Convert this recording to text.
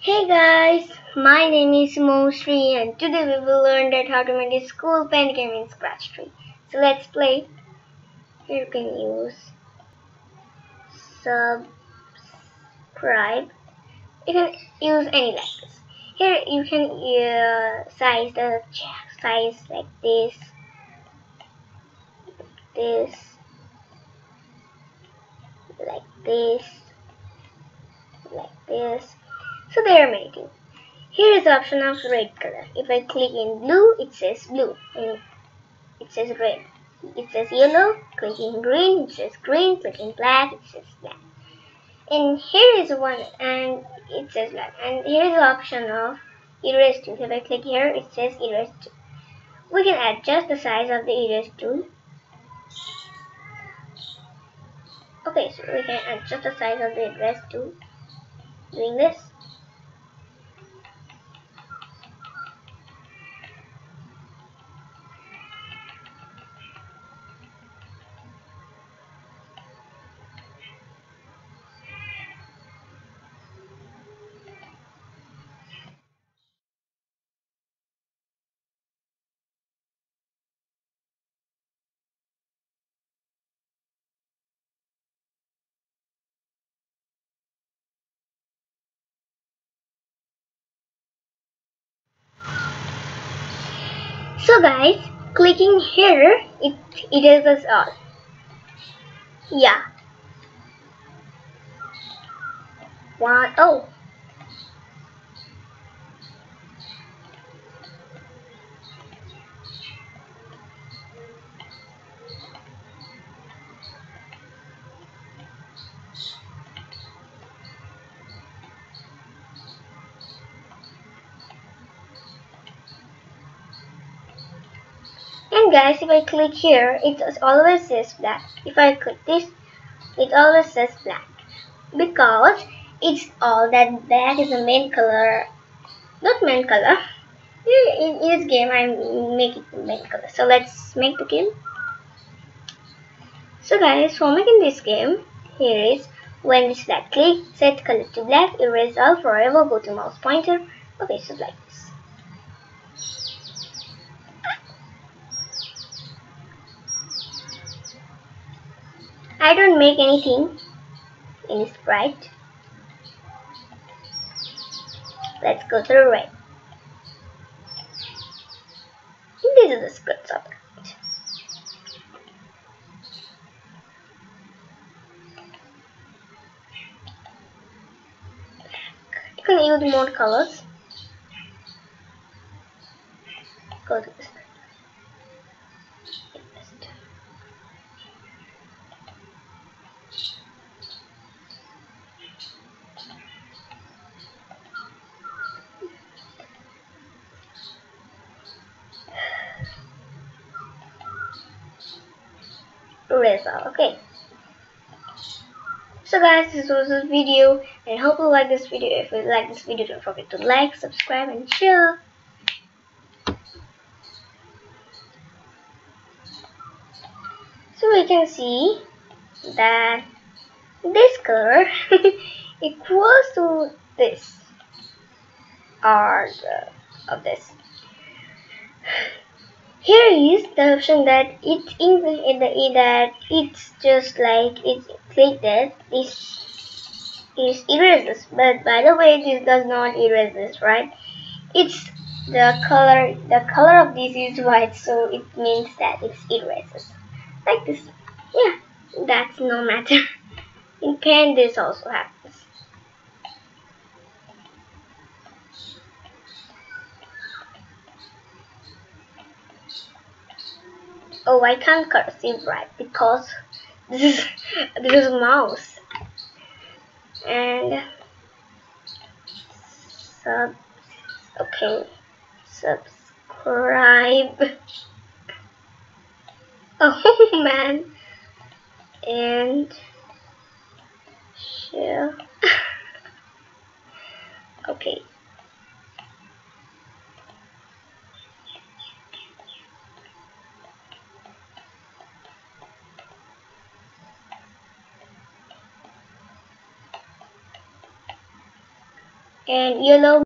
Hey guys, my name is Mousree and today we will learn that how to make a school pen game in Scratch tree. So let's play. Here you can use subscribe. You can use any like this. Here you can size the size like this, like this, like this. So there are many things. Here is the option of red color. If I click in blue, it says blue and it says red. It says yellow, clicking green, it says green, clicking black, it says black. And here is one and it says black. And here is the option of erase tool. If I click here, it says erase tool. We can adjust the size of the erase tool. Okay, so we can adjust the size of the erase tool doing this. So guys, clicking here, it erases all. Yeah. One, oh. And guys, if I click here, it always says black. If I click this, it always says black. Because it's all that black is the main color. Not main color. In this game, I make it the main color. So let's make the game. So guys, for making this game, here is when this black, click, set color to black, erase all forever, go to mouse pointer. Okay, so like this. I don't make anything in sprite. Let's go to the red. These are the scripts of it. You can use more colors. Go to this. Erase all. Okay. So guys, this was this video and hope you like this video. If you like this video, don't forget to like, subscribe and share. So we can see that this color equals to this or of this. Here is the option that it's in the that it's just like it's click that this is erases, but by the way this does not erase this, right? It's the color of this is white, so it means that it's erases. Like this. Yeah, that's no matter. In pen this also happens. Oh, I can't cursive right because this is this is mouse. And sub okay, subscribe. Oh man, and share. Okay. and yellow